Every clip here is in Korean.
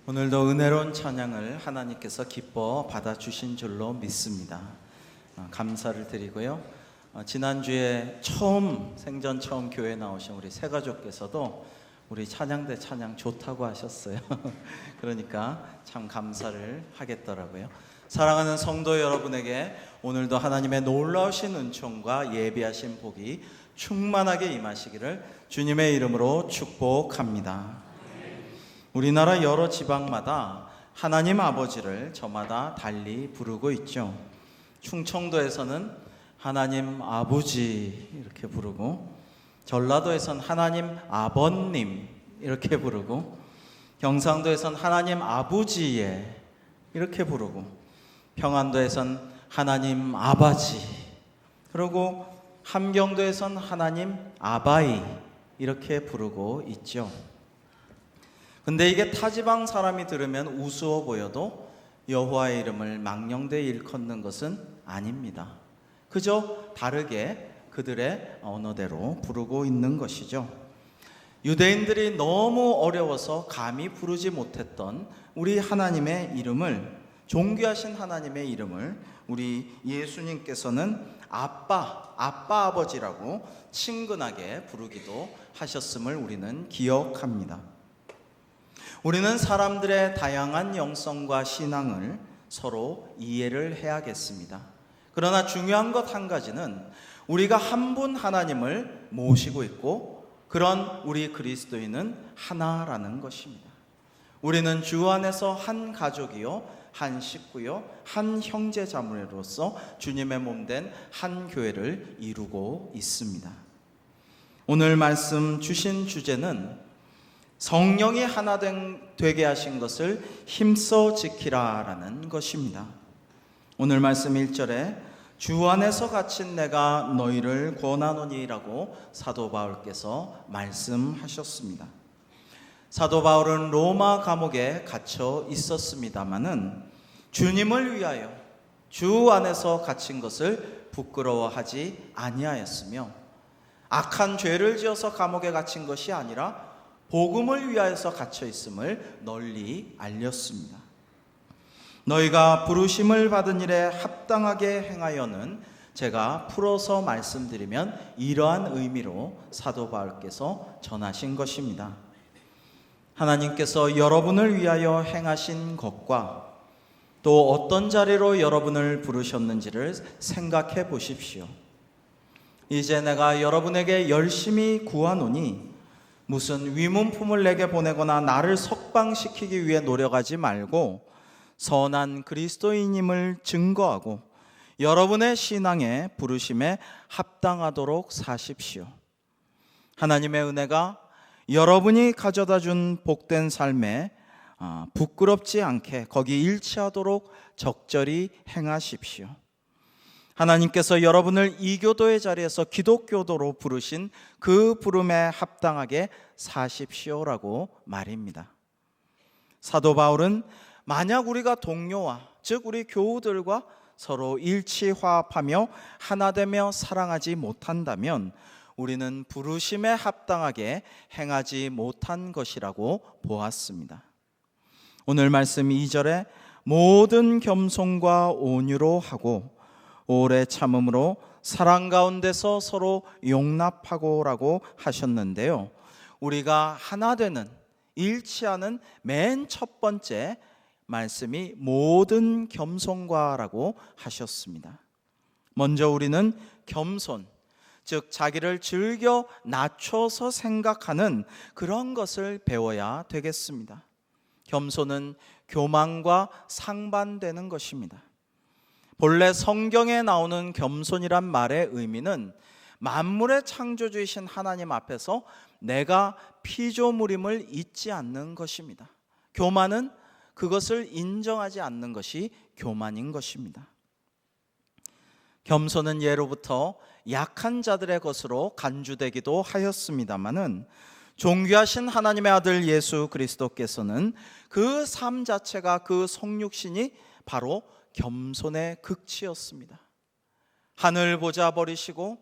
오늘도 은혜로운 찬양을 하나님께서 기뻐 받아주신 줄로 믿습니다. 감사를 드리고요. 지난주에 생전 처음 교회에 나오신 우리 새가족께서도 우리 찬양대 찬양 좋다고 하셨어요. 그러니까 참 감사를 하겠더라고요. 사랑하는 성도 여러분에게 오늘도 하나님의 놀라우신 은총과 예비하신 복이 충만하게 임하시기를 주님의 이름으로 축복합니다. 우리나라 여러 지방마다 하나님 아버지를 저마다 달리 부르고 있죠. 충청도에서는 하나님 아버지 이렇게 부르고, 전라도에서는 하나님 아버님 이렇게 부르고, 경상도에서는 하나님 아버지예 이렇게 부르고, 평안도에서는 하나님 아바지, 그리고 함경도에서는 하나님 아바이 이렇게 부르고 있죠. 근데 이게 타지방 사람이 들으면 우스워 보여도 여호와의 이름을 망령되이 일컫는 것은 아닙니다. 그저 다르게 그들의 언어대로 부르고 있는 것이죠. 유대인들이 너무 어려워서 감히 부르지 못했던 우리 하나님의 이름을, 존귀하신 하나님의 이름을 우리 예수님께서는 아빠 아버지라고 친근하게 부르기도 하셨음을 우리는 기억합니다. 우리는 사람들의 다양한 영성과 신앙을 서로 이해를 해야겠습니다. 그러나 중요한 것 한 가지는 우리가 한 분 하나님을 모시고 있고, 그런 우리 그리스도인은 하나라는 것입니다. 우리는 주 안에서 한 가족이요, 한 식구요, 한 형제 자매로서 주님의 몸된 한 교회를 이루고 있습니다. 오늘 말씀 주신 주제는 성령이 하나 되게 하신 것을 힘써 지키라라는 것입니다. 오늘 말씀 1절에 주 안에서 갇힌 내가 너희를 권하노니라고 사도 바울께서 말씀하셨습니다. 사도 바울은 로마 감옥에 갇혀 있었습니다마는 주님을 위하여 주 안에서 갇힌 것을 부끄러워하지 아니하였으며, 악한 죄를 지어서 감옥에 갇힌 것이 아니라 복음을 위하여서 갇혀 있음을 널리 알렸습니다. 너희가 부르심을 받은 일에 합당하게 행하여는, 제가 풀어서 말씀드리면 이러한 의미로 사도 바울께서 전하신 것입니다. 하나님께서 여러분을 위하여 행하신 것과 또 어떤 자리로 여러분을 부르셨는지를 생각해 보십시오. 이제 내가 여러분에게 열심히 구하노니 무슨 위문품을 내게 보내거나 나를 석방시키기 위해 노력하지 말고 선한 그리스도인임을 증거하고 여러분의 신앙의 부르심에 합당하도록 사십시오. 하나님의 은혜가 여러분이 가져다 준 복된 삶에 부끄럽지 않게 거기 일치하도록 적절히 행하십시오. 하나님께서 여러분을 이교도의 자리에서 기독교도로 부르신 그 부름에 합당하게 사십시오라고 말입니다. 사도 바울은 만약 우리가 동료와, 즉 우리 교우들과 서로 일치화합하며 하나 되며 사랑하지 못한다면 우리는 부르심에 합당하게 행하지 못한 것이라고 보았습니다. 오늘 말씀 2절에 모든 겸손과 온유로 하고 오래 참음으로 사랑 가운데서 서로 용납하고라고 하셨는데요, 우리가 하나 되는, 일치하는 맨 첫 번째 말씀이 모든 겸손과라고 하셨습니다. 먼저 우리는 겸손, 즉 자기를 즐겨 낮춰서 생각하는 그런 것을 배워야 되겠습니다. 겸손은 교만과 상반되는 것입니다. 본래 성경에 나오는 겸손이란 말의 의미는 만물의 창조주이신 하나님 앞에서 내가 피조물임을 잊지 않는 것입니다. 교만은 그것을 인정하지 않는 것이 교만인 것입니다. 겸손은 예로부터 약한 자들의 것으로 간주되기도 하였습니다마는 존귀하신 하나님의 아들 예수 그리스도께서는 그 삶 자체가, 그 성육신이 바로 겸손의 극치였습니다. 하늘 보좌 버리시고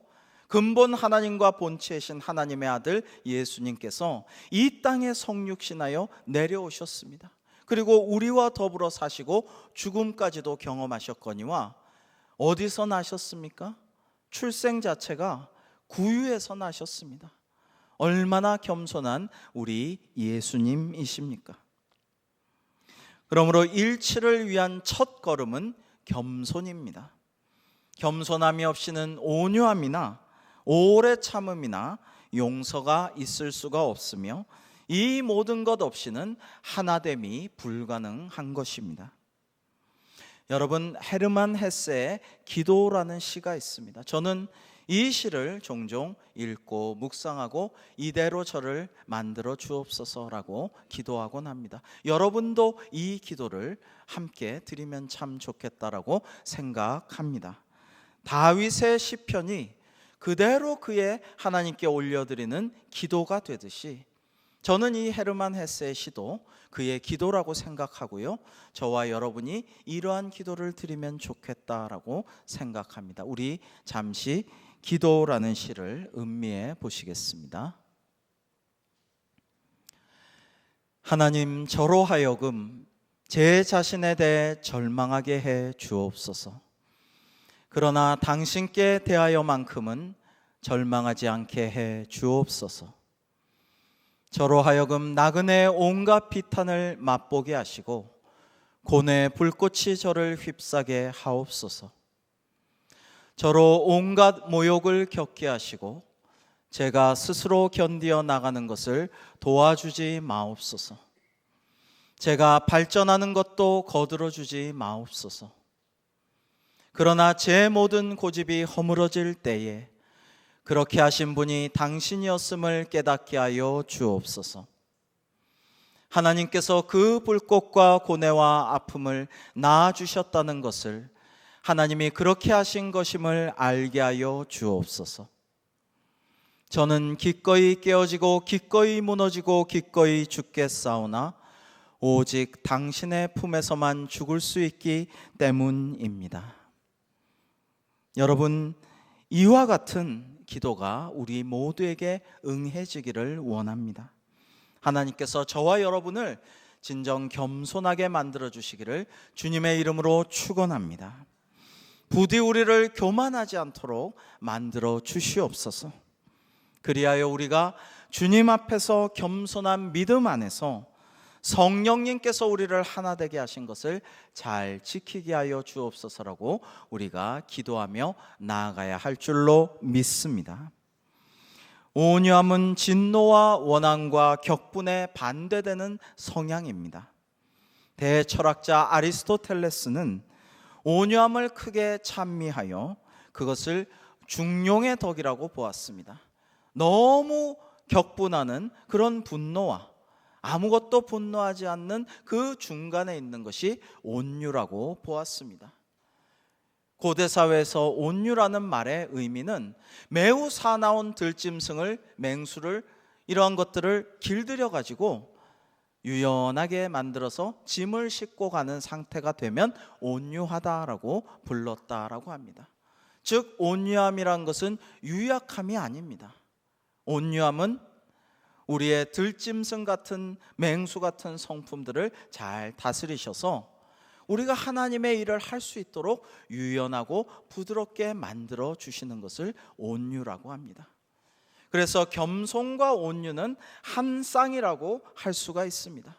근본 하나님과 본체이신 하나님의 아들 예수님께서 이 땅에 성육신하여 내려오셨습니다. 그리고 우리와 더불어 사시고 죽음까지도 경험하셨거니와 어디서 나셨습니까? 출생 자체가 구유에서 나셨습니다. 얼마나 겸손한 우리 예수님이십니까? 그러므로 일치를 위한 첫 걸음은 겸손입니다. 겸손함이 없이는 온유함이나 오래 참음이나 용서가 있을 수가 없으며 이 모든 것 없이는 하나됨이 불가능한 것입니다. 여러분, 헤르만 헤세의 기도라는 시가 있습니다. 저는 이 시를 종종 읽고 묵상하고 이대로 저를 만들어 주옵소서라고 기도하곤 합니다. 여러분도 이 기도를 함께 드리면 참 좋겠다라고 생각합니다. 다윗의 시편이 그대로 그의 하나님께 올려드리는 기도가 되듯이 저는 이 헤르만 헤세의 시도 그의 기도라고 생각하고요, 저와 여러분이 이러한 기도를 드리면 좋겠다라고 생각합니다. 우리 잠시 기도라는 시를 음미해 보시겠습니다. 하나님, 저로 하여금 제 자신에 대해 절망하게 해 주옵소서. 그러나 당신께 대하여만큼은 절망하지 않게 해 주옵소서. 저로 하여금 나그네의 온갖 비탄을 맛보게 하시고 고뇌의 불꽃이 저를 휩싸게 하옵소서. 저로 온갖 모욕을 겪게 하시고 제가 스스로 견디어 나가는 것을 도와주지 마옵소서. 제가 발전하는 것도 거들어주지 마옵소서. 그러나 제 모든 고집이 허물어질 때에 그렇게 하신 분이 당신이었음을 깨닫게 하여 주옵소서. 하나님께서 그 불꽃과 고뇌와 아픔을 낳아주셨다는 것을, 하나님이 그렇게 하신 것임을 알게 하여 주옵소서. 저는 기꺼이 깨어지고 기꺼이 무너지고 기꺼이 죽겠사오나 오직 당신의 품에서만 죽을 수 있기 때문입니다. 여러분, 이와 같은 기도가 우리 모두에게 응해지기를 원합니다. 하나님께서 저와 여러분을 진정 겸손하게 만들어 주시기를 주님의 이름으로 축원합니다. 부디 우리를 교만하지 않도록 만들어 주시옵소서. 그리하여 우리가 주님 앞에서 겸손한 믿음 안에서 성령님께서 우리를 하나 되게 하신 것을 잘 지키게 하여 주옵소서라고 우리가 기도하며 나아가야 할 줄로 믿습니다. 온유함은 진노와 원한과 격분에 반대되는 성향입니다. 대철학자 아리스토텔레스는 온유함을 크게 찬미하여 그것을 중용의 덕이라고 보았습니다. 너무 격분하는 그런 분노와 아무것도 분노하지 않는 그 중간에 있는 것이 온유라고 보았습니다. 고대 사회에서 온유라는 말의 의미는 매우 사나운 들짐승을, 맹수를, 이러한 것들을 길들여 가지고 유연하게 만들어서 짐을 싣고 가는 상태가 되면 온유하다라고 불렀다라고 합니다. 즉 온유함이란 것은 유약함이 아닙니다. 온유함은 우리의 들짐승 같은, 맹수 같은 성품들을 잘 다스리셔서 우리가 하나님의 일을 할 수 있도록 유연하고 부드럽게 만들어 주시는 것을 온유라고 합니다. 그래서 겸손과 온유는 한 쌍이라고 할 수가 있습니다.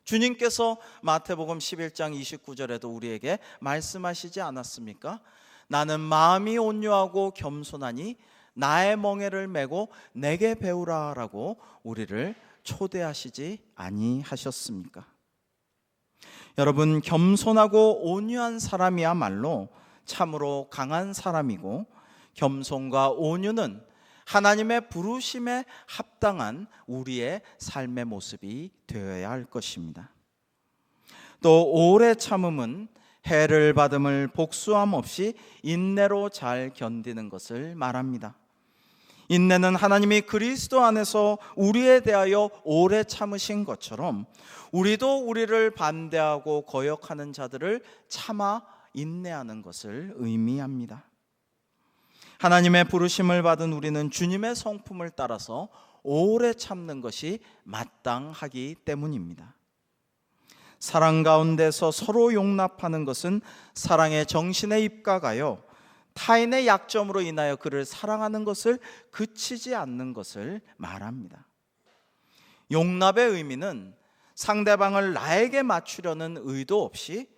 주님께서 마태복음 11장 29절에도 우리에게 말씀하시지 않았습니까? 나는 마음이 온유하고 겸손하니 나의 멍에를 메고 내게 배우라 라고 우리를 초대하시지 아니하셨습니까? 여러분, 겸손하고 온유한 사람이야말로 참으로 강한 사람이고, 겸손과 온유는 하나님의 부르심에 합당한 우리의 삶의 모습이 되어야 할 것입니다. 또 오래 참음은 해를 받음을 복수함 없이 인내로 잘 견디는 것을 말합니다. 인내는 하나님이 그리스도 안에서 우리에 대하여 오래 참으신 것처럼 우리도 우리를 반대하고 거역하는 자들을 참아 인내하는 것을 의미합니다. 하나님의 부르심을 받은 우리는 주님의 성품을 따라서 오래 참는 것이 마땅하기 때문입니다. 사랑 가운데서 서로 용납하는 것은 사랑의 정신에 입각하여 타인의 약점으로 인하여 그를 사랑하는 것을 그치지 않는 것을 말합니다. 용납의 의미는 상대방을 나에게 맞추려는 의도 없이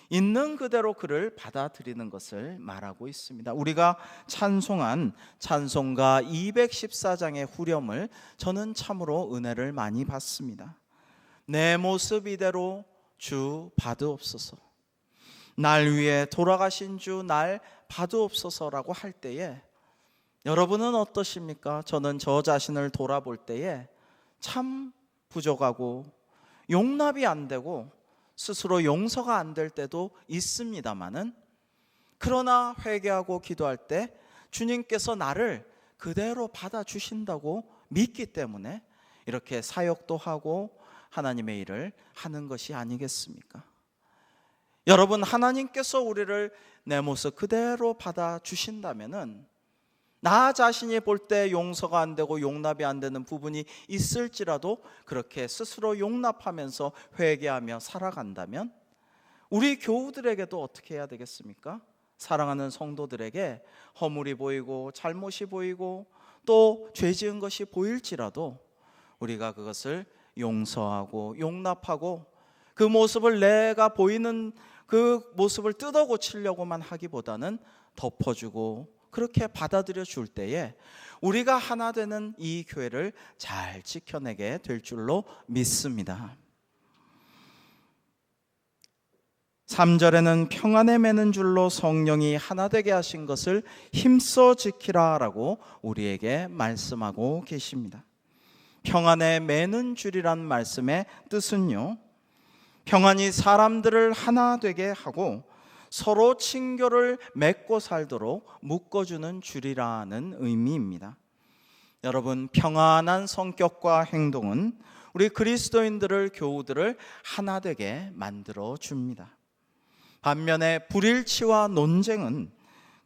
있는 그대로 그를 받아들이는 것을 말하고 있습니다. 우리가 찬송한 찬송가 214장의 후렴을 저는 참으로 은혜를 많이 받습니다. 내 모습 이대로 주 받으옵소서, 날 위해 돌아가신 주 날 받으옵소서라고 할 때에 여러분은 어떠십니까? 저는 저 자신을 돌아볼 때에 참 부족하고 용납이 안 되고 스스로 용서가 안 될 때도 있습니다마는, 그러나 회개하고 기도할 때 주님께서 나를 그대로 받아주신다고 믿기 때문에 이렇게 사역도 하고 하나님의 일을 하는 것이 아니겠습니까? 여러분, 하나님께서 우리를 내 모습 그대로 받아주신다면은 나 자신이 볼 때 용서가 안 되고 용납이 안 되는 부분이 있을지라도 그렇게 스스로 용납하면서 회개하며 살아간다면 우리 교우들에게도 어떻게 해야 되겠습니까? 사랑하는 성도들에게 허물이 보이고 잘못이 보이고 또 죄 지은 것이 보일지라도 우리가 그것을 용서하고 용납하고 그 모습을 내가 보이는 그 모습을 뜯어 고치려고만 하기보다는 덮어주고 그렇게 받아들여 줄 때에 우리가 하나 되는 이 교회를 잘 지켜내게 될 줄로 믿습니다. 3절에는 평안에 매는 줄로 성령이 하나 되게 하신 것을 힘써 지키라 라고 우리에게 말씀하고 계십니다. 평안에 매는 줄이란 말씀의 뜻은요, 평안이 사람들을 하나 되게 하고 서로 친교를 맺고 살도록 묶어주는 줄이라는 의미입니다. 여러분, 평안한 성격과 행동은 우리 그리스도인들을, 교우들을 하나 되게 만들어 줍니다. 반면에 불일치와 논쟁은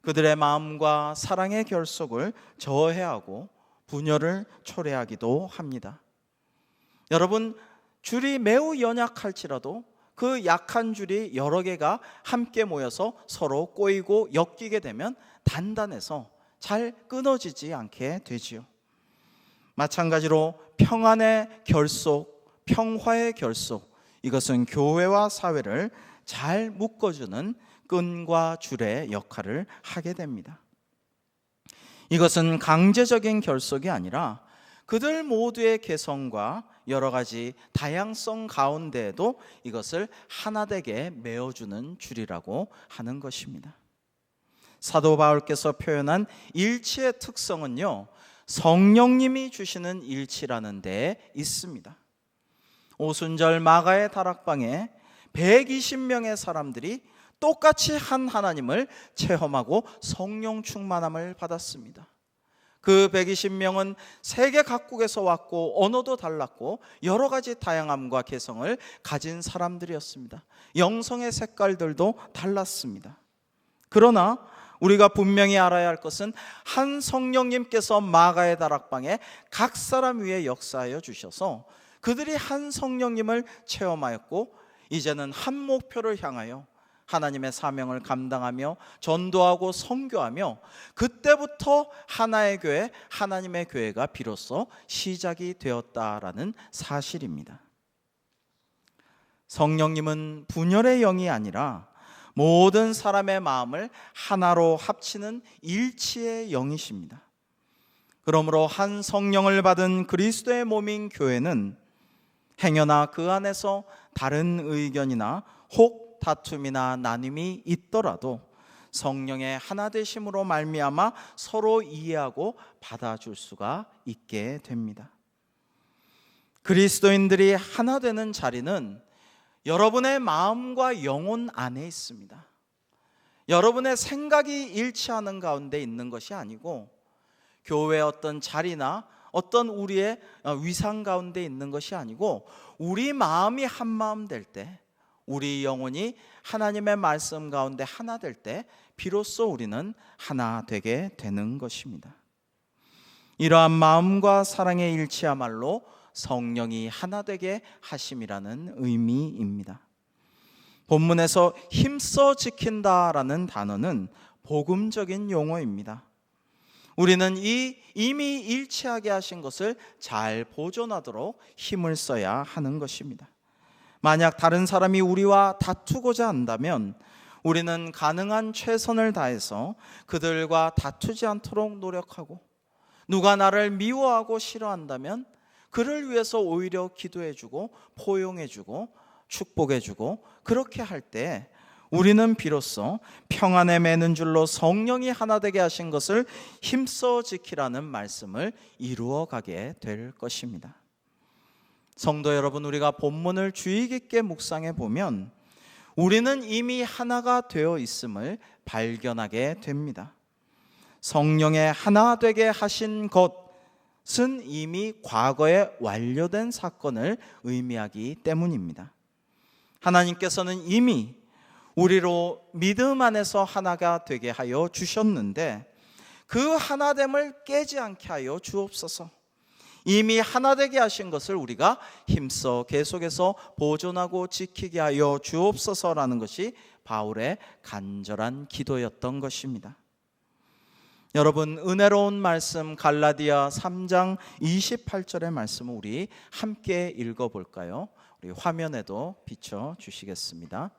그들의 마음과 사랑의 결속을 저해하고 분열을 초래하기도 합니다. 여러분, 줄이 매우 연약할지라도 그 약한 줄이 여러 개가 함께 모여서 서로 꼬이고 엮이게 되면 단단해서 잘 끊어지지 않게 되지요. 마찬가지로 평안의 결속, 평화의 결속, 이것은 교회와 사회를 잘 묶어주는 끈과 줄의 역할을 하게 됩니다. 이것은 강제적인 결속이 아니라 그들 모두의 개성과 여러 가지 다양성 가운데에도 이것을 하나되게 메어주는 줄이라고 하는 것입니다. 사도 바울께서 표현한 일치의 특성은요, 성령님이 주시는 일치라는 데에 있습니다. 오순절 마가의 다락방에 120명의 사람들이 똑같이 한 하나님을 체험하고 성령 충만함을 받았습니다. 그 120명은 세계 각국에서 왔고 언어도 달랐고 여러 가지 다양함과 개성을 가진 사람들이었습니다. 영성의 색깔들도 달랐습니다. 그러나 우리가 분명히 알아야 할 것은 한 성령님께서 마가의 다락방에 각 사람 위에 역사하여 주셔서 그들이 한 성령님을 체험하였고 이제는 한 목표를 향하여 하나님의 사명을 감당하며 전도하고 선교하며 그때부터 하나의 교회, 하나님의 교회가 비로소 시작이 되었다라는 사실입니다. 성령님은 분열의 영이 아니라 모든 사람의 마음을 하나로 합치는 일치의 영이십니다. 그러므로 한 성령을 받은 그리스도의 몸인 교회는 행여나 그 안에서 다른 의견이나 혹 다툼이나 나눔이 있더라도 성령의 하나 되심으로 말미암아 서로 이해하고 받아줄 수가 있게 됩니다. 그리스도인들이 하나 되는 자리는 여러분의 마음과 영혼 안에 있습니다. 여러분의 생각이 일치하는 가운데 있는 것이 아니고 교회의 어떤 자리나 어떤 우리의 위상 가운데 있는 것이 아니고 우리 마음이 한 마음 될 때, 우리 영혼이 하나님의 말씀 가운데 하나 될 때 비로소 우리는 하나 되게 되는 것입니다. 이러한 마음과 사랑의 일치야말로 성령이 하나 되게 하심이라는 의미입니다. 본문에서 힘써 지킨다라는 단어는 복음적인 용어입니다. 우리는 이미 일치하게 하신 것을 잘 보존하도록 힘을 써야 하는 것입니다. 만약 다른 사람이 우리와 다투고자 한다면 우리는 가능한 최선을 다해서 그들과 다투지 않도록 노력하고, 누가 나를 미워하고 싫어한다면 그를 위해서 오히려 기도해주고 포용해주고 축복해주고, 그렇게 할 때 우리는 비로소 평안에 매는 줄로 성령이 하나 되게 하신 것을 힘써 지키라는 말씀을 이루어가게 될 것입니다. 성도 여러분, 우리가 본문을 주의 깊게 묵상해 보면 우리는 이미 하나가 되어 있음을 발견하게 됩니다. 성령의 하나 되게 하신 것은 이미 과거에 완료된 사건을 의미하기 때문입니다. 하나님께서는 이미 우리로 믿음 안에서 하나가 되게 하여 주셨는데 그 하나됨을 깨지 않게 하여 주옵소서. 이미 하나 되게 하신 것을 우리가 힘써 계속해서 보존하고 지키게 하여 주옵소서라는 것이 바울의 간절한 기도였던 것입니다. 여러분, 은혜로운 말씀 갈라디아 3장 28절의 말씀을 우리 함께 읽어볼까요? 우리 화면에도 비춰주시겠습니다.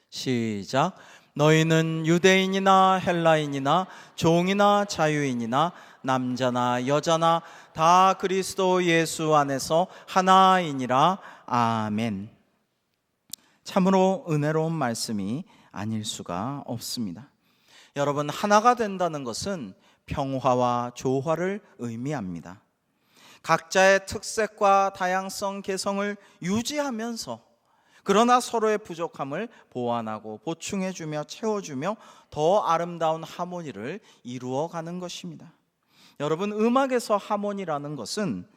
시작. 너희는 유대인이나 헬라인이나 종이나 자유인이나 남자나 여자나 다 그리스도 예수 안에서 하나이니라. 아멘. 참으로 은혜로운 말씀이 아닐 수가 없습니다. 여러분, 하나가 된다는 것은 평화와 조화를 의미합니다. 각자의 특색과 다양성, 개성을 유지하면서 그러나 서로의 부족함을 보완하고 보충해주며 채워주며 더 아름다운 하모니를 이루어가는 것입니다. 여러분, 음악에서 하모니라는 것은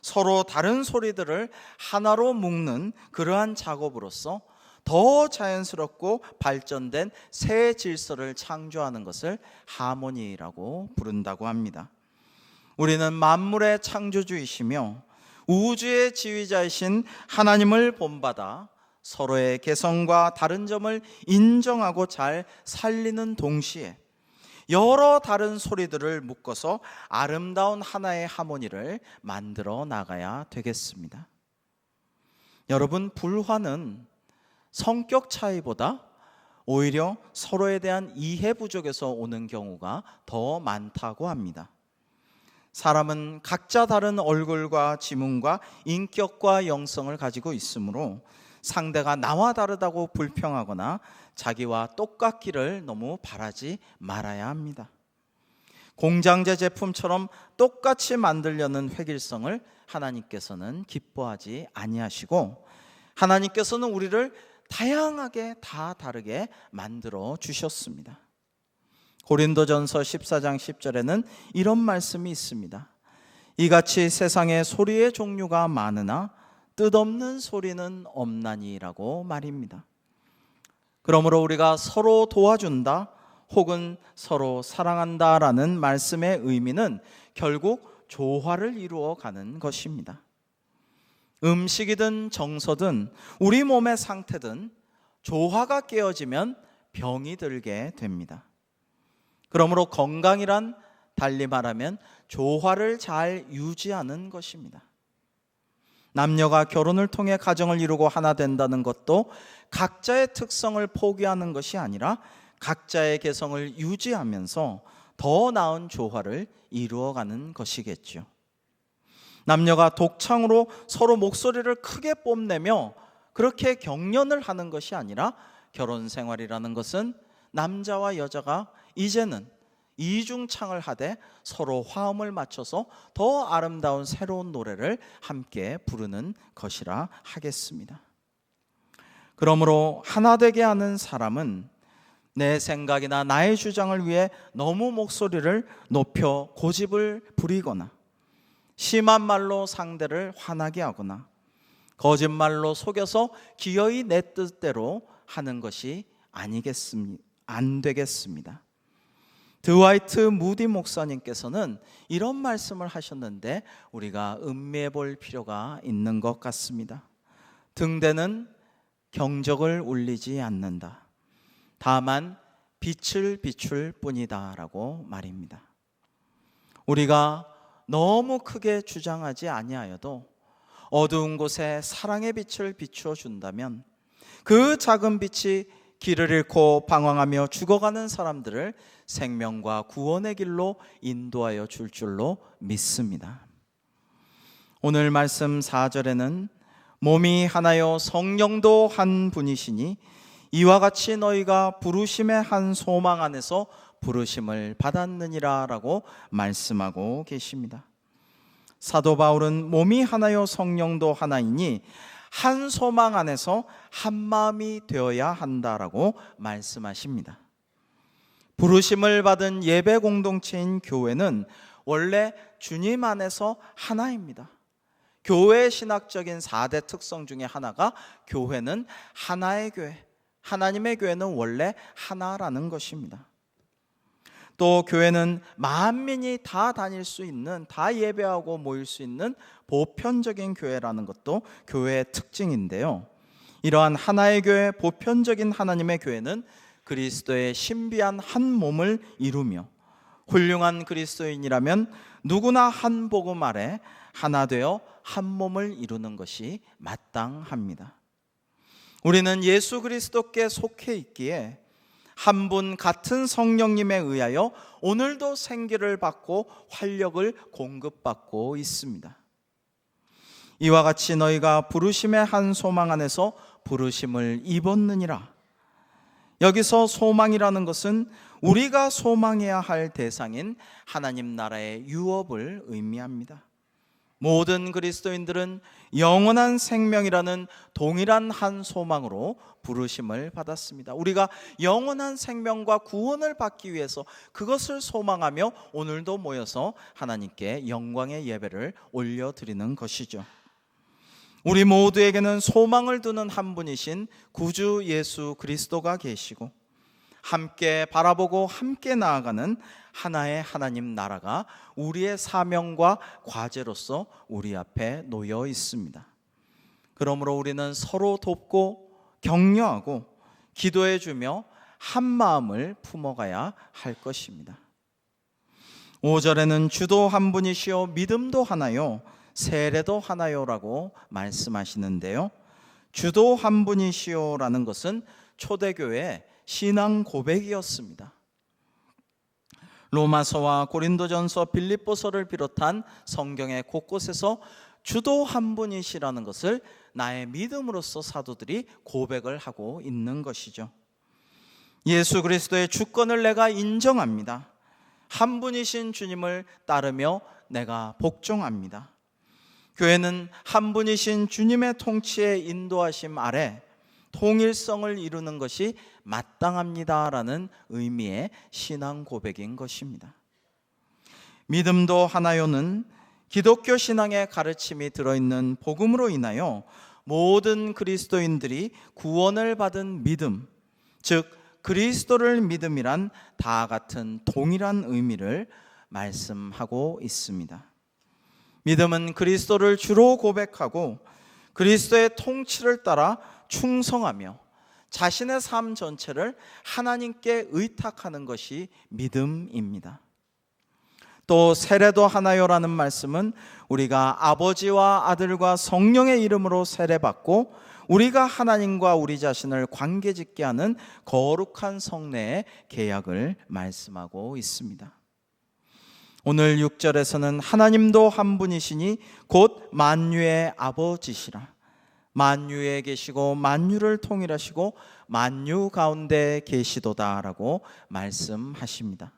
서로 다른 소리들을 하나로 묶는 그러한 작업으로서 더 자연스럽고 발전된 새 질서를 창조하는 것을 하모니라고 부른다고 합니다. 우리는 만물의 창조주이시며 우주의 지휘자이신 하나님을 본받아 서로의 개성과 다른 점을 인정하고 잘 살리는 동시에 여러 다른 소리들을 묶어서 아름다운 하나의 하모니를 만들어 나가야 되겠습니다. 여러분, 불화는 성격 차이보다 오히려 서로에 대한 이해 부족에서 오는 경우가 더 많다고 합니다. 사람은 각자 다른 얼굴과 지문과 인격과 영성을 가지고 있으므로 상대가 나와 다르다고 불평하거나 자기와 똑같기를 너무 바라지 말아야 합니다. 공장제 제품처럼 똑같이 만들려는 획일성을 하나님께서는 기뻐하지 아니하시고, 하나님께서는 우리를 다양하게 다 다르게 만들어 주셨습니다. 고린도전서 14장 10절에는 이런 말씀이 있습니다. 이같이 세상에 소리의 종류가 많으나 뜻없는 소리는 없나니라고 말입니다. 그러므로 우리가 서로 도와준다 혹은 서로 사랑한다라는 말씀의 의미는 결국 조화를 이루어가는 것입니다. 음식이든 정서든 우리 몸의 상태든 조화가 깨어지면 병이 들게 됩니다. 그러므로 건강이란 달리 말하면 조화를 잘 유지하는 것입니다. 남녀가 결혼을 통해 가정을 이루고 하나 된다는 것도 각자의 특성을 포기하는 것이 아니라 각자의 개성을 유지하면서 더 나은 조화를 이루어가는 것이겠죠. 남녀가 독창으로 서로 목소리를 크게 뽐내며 그렇게 격려를 하는 것이 아니라 결혼 생활이라는 것은 남자와 여자가 이제는 이중창을 하되 서로 화음을 맞춰서 더 아름다운 새로운 노래를 함께 부르는 것이라 하겠습니다. 그러므로 하나 되게 하는 사람은 내 생각이나 나의 주장을 위해 너무 목소리를 높여 고집을 부리거나 심한 말로 상대를 화나게 하거나 거짓말로 속여서 기어이 내 뜻대로 하는 것이 안 되겠습니다. 드와이트 무디 목사님께서는 이런 말씀을 하셨는데 우리가 음미해 볼 필요가 있는 것 같습니다. 등대는 경적을 울리지 않는다. 다만 빛을 비출 뿐이다 라고 말입니다. 우리가 너무 크게 주장하지 아니하여도 어두운 곳에 사랑의 빛을 비추어 준다면 그 작은 빛이 길을 잃고 방황하며 죽어가는 사람들을 생명과 구원의 길로 인도하여 줄 줄로 믿습니다. 오늘 말씀 4절에는 몸이 하나요 성령도 한 분이시니 이와 같이 너희가 부르심의 한 소망 안에서 부르심을 받았느니라 라고 말씀하고 계십니다. 사도 바울은 몸이 하나요 성령도 하나이니 한 소망 안에서 한 마음이 되어야 한다라고 말씀하십니다. 부르심을 받은 예배 공동체인 교회는 원래 주님 안에서 하나입니다. 교회의 신학적인 4대 특성 중에 하나가 교회는 하나의 교회, 하나님의 교회는 원래 하나라는 것입니다. 또 교회는 만민이 다 다닐 수 있는, 다 예배하고 모일 수 있는 보편적인 교회라는 것도 교회의 특징인데요. 이러한 하나의 교회, 보편적인 하나님의 교회는 그리스도의 신비한 한 몸을 이루며 훌륭한 그리스도인이라면 누구나 한 복음 아래 하나 되어 한 몸을 이루는 것이 마땅합니다. 우리는 예수 그리스도께 속해 있기에 한 분 같은 성령님에 의하여 오늘도 생기를 받고 활력을 공급받고 있습니다. 이와 같이 너희가 부르심의 한 소망 안에서 부르심을 입었느니라. 여기서 소망이라는 것은 우리가 소망해야 할 대상인 하나님 나라의 유업을 의미합니다. 모든 그리스도인들은 영원한 생명이라는 동일한 한 소망으로 부르심을 받았습니다. 우리가 영원한 생명과 구원을 받기 위해서 그것을 소망하며 오늘도 모여서 하나님께 영광의 예배를 올려드리는 것이죠. 우리 모두에게는 소망을 두는 한 분이신 구주 예수 그리스도가 계시고 함께 바라보고 함께 나아가는 하나의 하나님 나라가 우리의 사명과 과제로서 우리 앞에 놓여 있습니다. 그러므로 우리는 서로 돕고 격려하고 기도해 주며 한 마음을 품어가야 할 것입니다. 5절에는 주도 한 분이시요 믿음도 하나요 세례도 하나요라고 말씀하시는데요. 주도 한 분이시요라는 것은 초대교회의 신앙 고백이었습니다. 로마서와 고린도전서, 빌립보서를 비롯한 성경의 곳곳에서 주도 한 분이시라는 것을 나의 믿음으로서 사도들이 고백을 하고 있는 것이죠. 예수 그리스도의 주권을 내가 인정합니다. 한 분이신 주님을 따르며 내가 복종합니다. 교회는 한 분이신 주님의 통치의 인도하심 아래 통일성을 이루는 것이 마땅합니다라는 의미의 신앙 고백인 것입니다. 믿음도 하나요는 기독교 신앙의 가르침이 들어있는 복음으로 인하여 모든 그리스도인들이 구원을 받은 믿음, 즉 그리스도를 믿음이란 다 같은 동일한 의미를 말씀하고 있습니다. 믿음은 그리스도를 주로 고백하고 그리스도의 통치를 따라 충성하며 자신의 삶 전체를 하나님께 의탁하는 것이 믿음입니다. 또 세례도 하나요라는 말씀은 우리가 아버지와 아들과 성령의 이름으로 세례받고 우리가 하나님과 우리 자신을 관계짓게 하는 거룩한 성례의 계약을 말씀하고 있습니다. 오늘 6절에서는 하나님도 한 분이시니 곧 만유의 아버지시라. 만유에 계시고 만유를 통일하시고 만유 가운데 계시도다라고 말씀하십니다.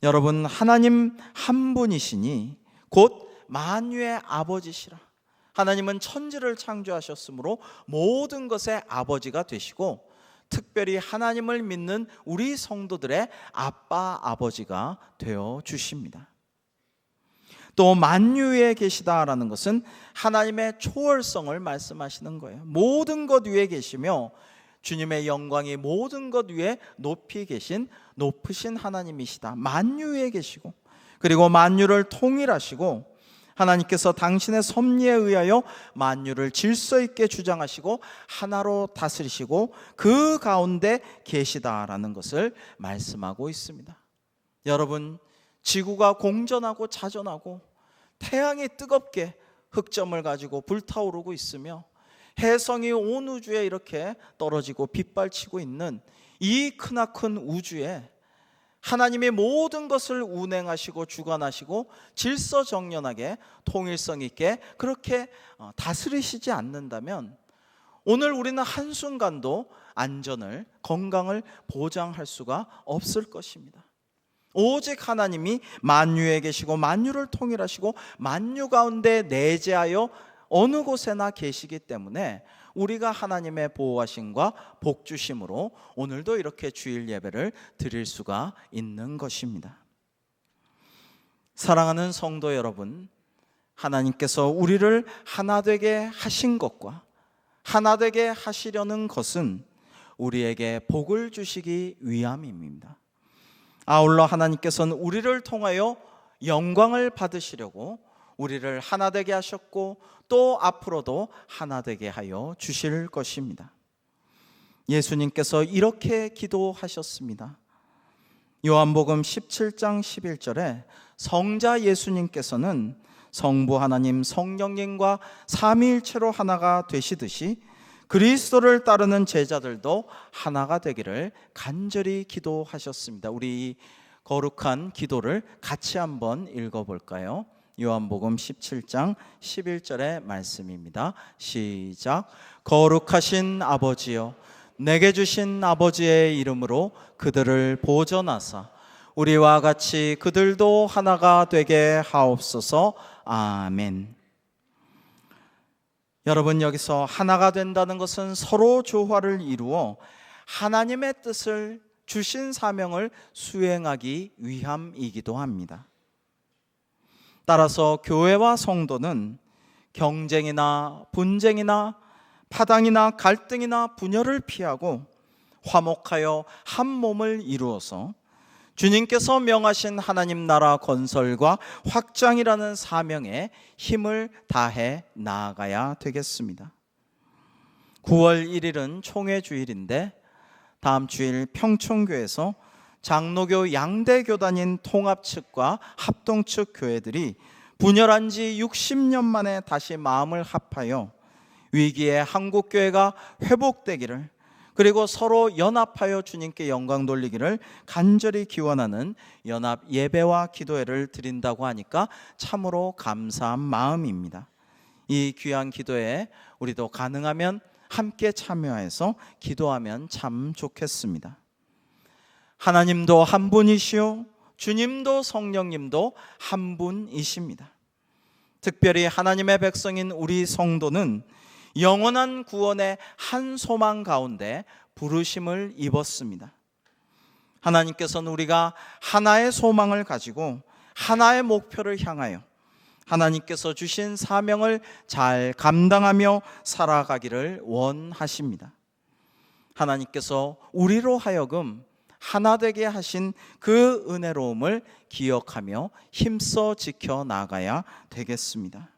여러분, 하나님 한 분이시니 곧 만유의 아버지시라. 하나님은 천지를 창조하셨으므로 모든 것의 아버지가 되시고 특별히 하나님을 믿는 우리 성도들의 아빠 아버지가 되어 주십니다. 또 만유에 계시다라는 것은 하나님의 초월성을 말씀하시는 거예요. 모든 것 위에 계시며 주님의 영광이 모든 것 위에 높이 계신 높으신 하나님이시다. 만유 위에 계시고, 그리고 만유를 통일하시고, 하나님께서 당신의 섭리에 의하여 만유를 질서 있게 주장하시고 하나로 다스리시고 그 가운데 계시다라는 것을 말씀하고 있습니다. 여러분, 지구가 공전하고 자전하고 태양이 뜨겁게 흑점을 가지고 불타오르고 있으며 해성이 온 우주에 이렇게 떨어지고 빗발치고 있는 이 크나큰 우주에 하나님이 모든 것을 운행하시고 주관하시고 질서정연하게 통일성 있게 그렇게 다스리시지 않는다면 오늘 우리는 한순간도 안전을, 건강을 보장할 수가 없을 것입니다. 오직 하나님이 만유에 계시고 만유를 통일하시고 만유 가운데 내재하여 어느 곳에나 계시기 때문에 우리가 하나님의 보호하심과 복주심으로 오늘도 이렇게 주일 예배를 드릴 수가 있는 것입니다. 사랑하는 성도 여러분, 하나님께서 우리를 하나 되게 하신 것과 하나 되게 하시려는 것은 우리에게 복을 주시기 위함입니다. 아울러 하나님께서는 우리를 통하여 영광을 받으시려고 우리를 하나 되게 하셨고 또 앞으로도 하나 되게 하여 주실 것입니다. 예수님께서 이렇게 기도하셨습니다. 요한복음 17장 11절에 성자 예수님께서는 성부 하나님 성령님과 삼위일체로 하나가 되시듯이 그리스도를 따르는 제자들도 하나가 되기를 간절히 기도하셨습니다. 우리 이 거룩한 기도를 같이 한번 읽어볼까요? 요한복음 17장 11절의 말씀입니다. 시작. 거룩하신 아버지여, 내게 주신 아버지의 이름으로 그들을 보전하사 우리와 같이 그들도 하나가 되게 하옵소서. 아멘. 여러분, 여기서 하나가 된다는 것은 서로 조화를 이루어 하나님의 뜻을, 주신 사명을 수행하기 위함이기도 합니다. 따라서 교회와 성도는 경쟁이나 분쟁이나 파당이나 갈등이나 분열을 피하고 화목하여 한 몸을 이루어서 주님께서 명하신 하나님 나라 건설과 확장이라는 사명에 힘을 다해 나아가야 되겠습니다. 9월 1일은 총회주일인데 다음 주일 평촌교에서 장로교 양대 교단인 통합 측과 합동 측 교회들이 분열한 지 60년 만에 다시 마음을 합하여 위기의 한국교회가 회복되기를, 그리고 서로 연합하여 주님께 영광 돌리기를 간절히 기원하는 연합 예배와 기도회를 드린다고 하니까 참으로 감사한 마음입니다. 이 귀한 기도에 우리도 가능하면 함께 참여해서 기도하면 참 좋겠습니다. 하나님도 한 분이시요 주님도 성령님도 한 분이십니다. 특별히 하나님의 백성인 우리 성도는 영원한 구원의 한 소망 가운데 부르심을 입었습니다. 하나님께서는 우리가 하나의 소망을 가지고 하나의 목표를 향하여 하나님께서 주신 사명을 잘 감당하며 살아가기를 원하십니다. 하나님께서 우리로 하여금 하나 되게 하신 그 은혜로움을 기억하며 힘써 지켜 나가야 되겠습니다.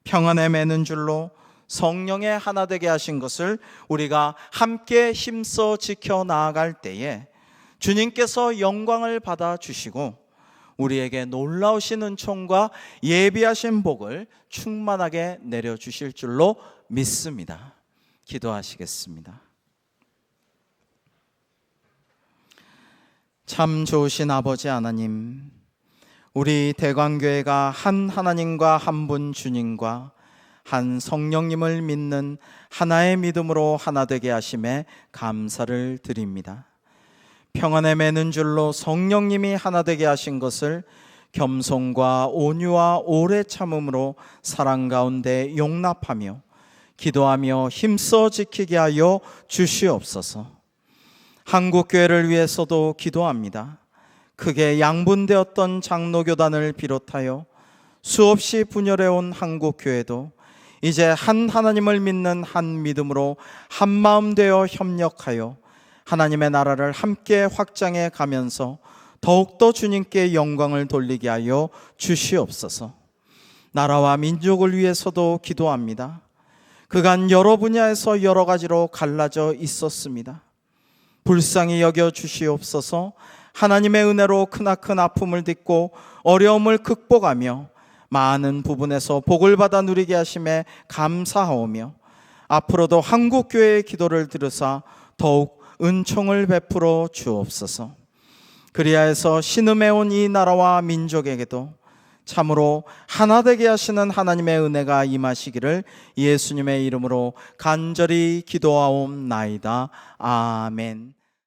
평안에 매는 줄로 성령의 하나 되게 하신 것을 우리가 함께 힘써 지켜 나아갈 때에 주님께서 영광을 받아 주시고 우리에게 놀라우신 은총과 예비하신 복을 충만하게 내려주실 줄로 믿습니다. 기도하시겠습니다. 참 좋으신 아버지 하나님, 우리 대광교회가 한 하나님과 한 분 주님과 한 성령님을 믿는 하나의 믿음으로 하나 되게 하심에 감사를 드립니다. 평안에 매는 줄로 성령님이 하나 되게 하신 것을 겸손과 온유와 오래 참음으로 사랑 가운데 용납하며 기도하며 힘써 지키게 하여 주시옵소서. 한국교회를 위해서도 기도합니다. 크게 양분되었던 장로교단을 비롯하여 수없이 분열해온 한국교회도 이제 한 하나님을 믿는 한 믿음으로 한 마음 되어 협력하여 하나님의 나라를 함께 확장해 가면서 더욱더 주님께 영광을 돌리게 하여 주시옵소서. 나라와 민족을 위해서도 기도합니다. 그간 여러 분야에서 여러 가지로 갈라져 있었습니다. 불쌍히 여겨 주시옵소서. 하나님의 은혜로 크나큰 아픔을 딛고 어려움을 극복하며 많은 부분에서 복을 받아 누리게 하심에 감사하오며 앞으로도 한국교회의 기도를 들으사 더욱 은총을 베풀어 주옵소서. 그리하여서 신음해 온 이 나라와 민족에게도 참으로 하나 되게 하시는 하나님의 은혜가 임하시기를 예수님의 이름으로 간절히 기도하옵나이다. 아멘.